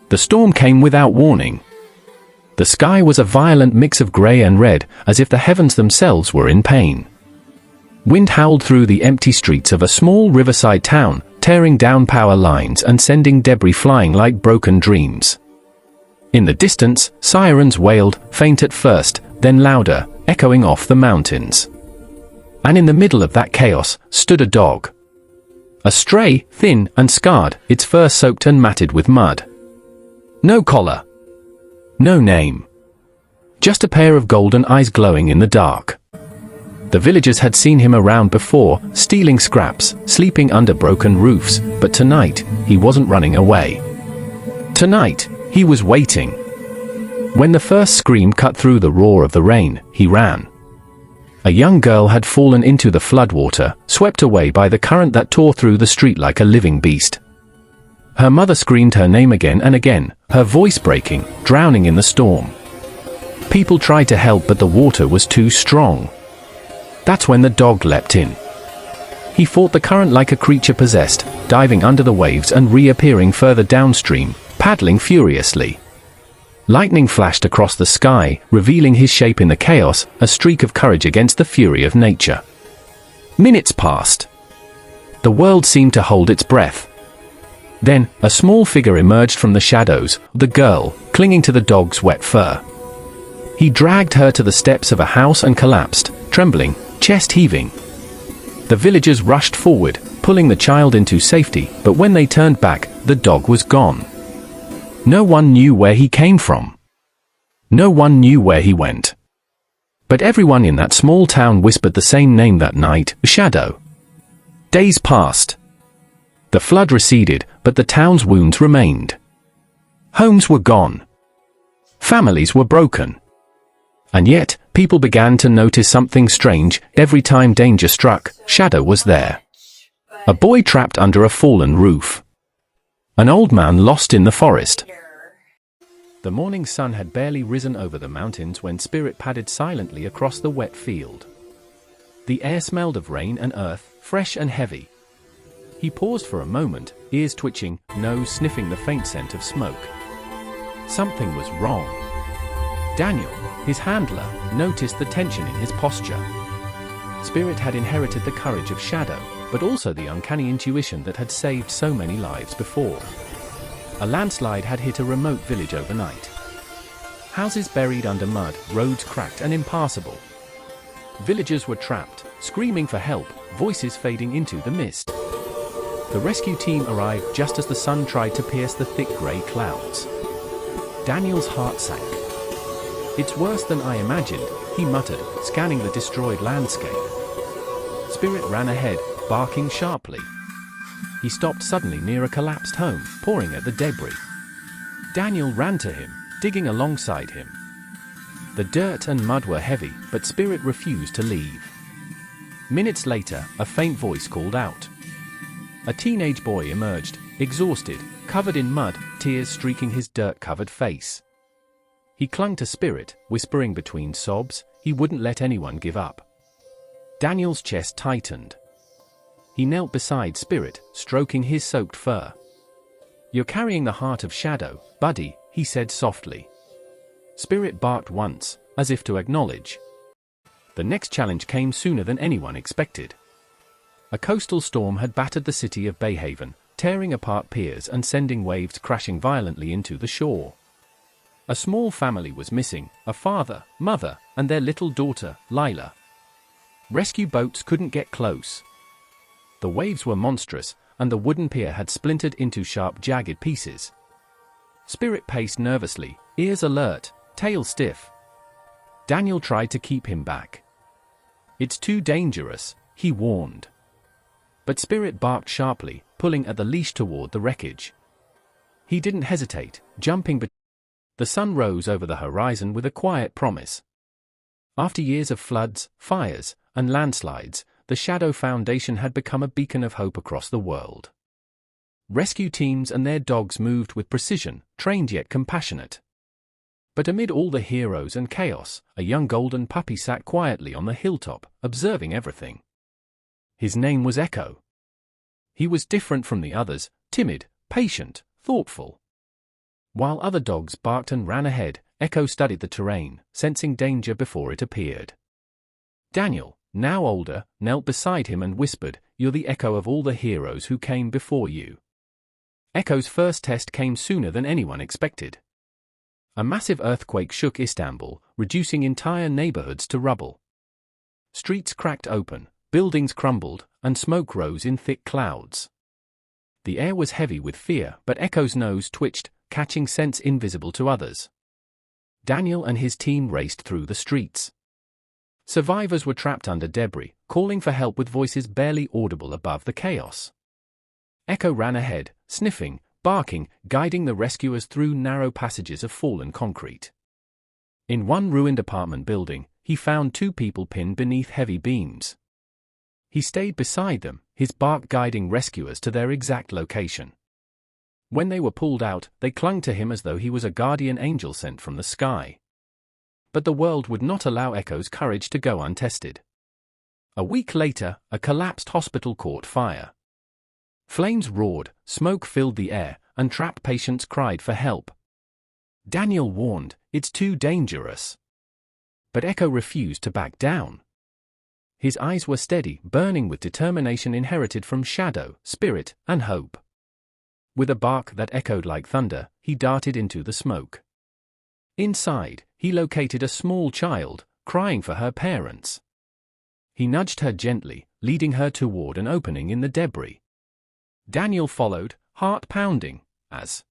The storm came without warning. The sky was a violent mix of grey and red, as if the heavens themselves were in pain. Wind howled through the empty streets of a small riverside town, tearing down power lines and sending debris flying like broken dreams. In the distance, sirens wailed, faint at first, then louder, echoing off the mountains. And in the middle of that chaos stood a dog. A stray, thin and scarred, its fur soaked and matted with mud. No collar. No name. Just a pair of golden eyes glowing in the dark. The villagers had seen him around before, stealing scraps, sleeping under broken roofs, but tonight, he wasn't running away. Tonight, he was waiting. When the first scream cut through the roar of the rain, he ran. A young girl had fallen into the floodwater, swept away by the current that tore through the street like a living beast. Her mother screamed her name again and again, her voice breaking, drowning in the storm. People tried to help, but the water was too strong. That's when the dog leapt in. He fought the current like a creature possessed, diving under the waves and reappearing further downstream, paddling furiously. Lightning flashed across the sky, revealing his shape in the chaos, a streak of courage against the fury of nature. Minutes passed. The world seemed to hold its breath. Then, a small figure emerged from the shadows, the girl, clinging to the dog's wet fur. He dragged her to the steps of a house and collapsed, trembling, chest heaving. The villagers rushed forward, pulling the child into safety, but when they turned back, the dog was gone. No one knew where he came from. No one knew where he went. But everyone in that small town whispered the same name that night, Shadow. Days passed. The flood receded, but the town's wounds remained. Homes were gone. Families were broken. And yet, people began to notice something strange. Every time danger struck, Shadow was there. A boy trapped under a fallen roof. An old man lost in the forest. The morning sun had barely risen over the mountains when Spirit padded silently across the wet field. The air smelled of rain and earth, fresh and heavy. He paused for a moment, ears twitching, nose sniffing the faint scent of smoke. Something was wrong. Daniel, his handler, noticed the tension in his posture. Spirit had inherited the courage of Shadow, but also the uncanny intuition that had saved so many lives before. A landslide had hit a remote village overnight. Houses buried under mud, roads cracked and impassable. Villagers were trapped, screaming for help, voices fading into the mist. The rescue team arrived just as the sun tried to pierce the thick grey clouds. Daniel's heart sank. "It's worse than I imagined," he muttered, scanning the destroyed landscape. Spirit ran ahead, barking sharply. He stopped suddenly near a collapsed home, pawing at the debris. Daniel ran to him, digging alongside him. The dirt and mud were heavy, but Spirit refused to leave. Minutes later, a faint voice called out. A teenage boy emerged, exhausted, covered in mud, tears streaking his dirt-covered face. He clung to Spirit, whispering between sobs, he wouldn't let anyone give up. Daniel's chest tightened. He knelt beside Spirit, stroking his soaked fur. "You're carrying the heart of Shadow, buddy," he said softly. Spirit barked once, as if to acknowledge. The next challenge came sooner than anyone expected. A coastal storm had battered the city of Bayhaven, tearing apart piers and sending waves crashing violently into the shore. A small family was missing, a father, mother, and their little daughter, Lila. Rescue boats couldn't get close. The waves were monstrous, and the wooden pier had splintered into sharp, jagged pieces. Spirit paced nervously, ears alert, tail stiff. Daniel tried to keep him back. "It's too dangerous," he warned. But Spirit barked sharply, pulling at the leash toward the wreckage. He didn't hesitate, jumping between. The sun rose over the horizon with a quiet promise. After years of floods, fires, and landslides, the Shadow Foundation had become a beacon of hope across the world. Rescue teams and their dogs moved with precision, trained yet compassionate. But amid all the heroes and chaos, a young golden puppy sat quietly on the hilltop, observing everything. His name was Echo. He was different from the others, timid, patient, thoughtful. While other dogs barked and ran ahead, Echo studied the terrain, sensing danger before it appeared. Daniel, now older, knelt beside him and whispered, "You're the echo of all the heroes who came before you." Echo's first test came sooner than anyone expected. A massive earthquake shook Istanbul, reducing entire neighborhoods to rubble. Streets cracked open, buildings crumbled, and smoke rose in thick clouds. The air was heavy with fear, but Echo's nose twitched, catching scents invisible to others. Daniel and his team raced through the streets. Survivors were trapped under debris, calling for help with voices barely audible above the chaos. Echo ran ahead, sniffing, barking, guiding the rescuers through narrow passages of fallen concrete. In one ruined apartment building, he found two people pinned beneath heavy beams. He stayed beside them, his bark guiding rescuers to their exact location. When they were pulled out, they clung to him as though he was a guardian angel sent from the sky. But the world would not allow Echo's courage to go untested. A week later, a collapsed hospital caught fire. Flames roared, smoke filled the air, and trapped patients cried for help. Daniel warned, "It's too dangerous." But Echo refused to back down. His eyes were steady, burning with determination inherited from Shadow, Spirit, and Hope. With a bark that echoed like thunder, he darted into the smoke. Inside, he located a small child, crying for her parents. He nudged her gently, leading her toward an opening in the debris. Daniel followed, heart pounding, as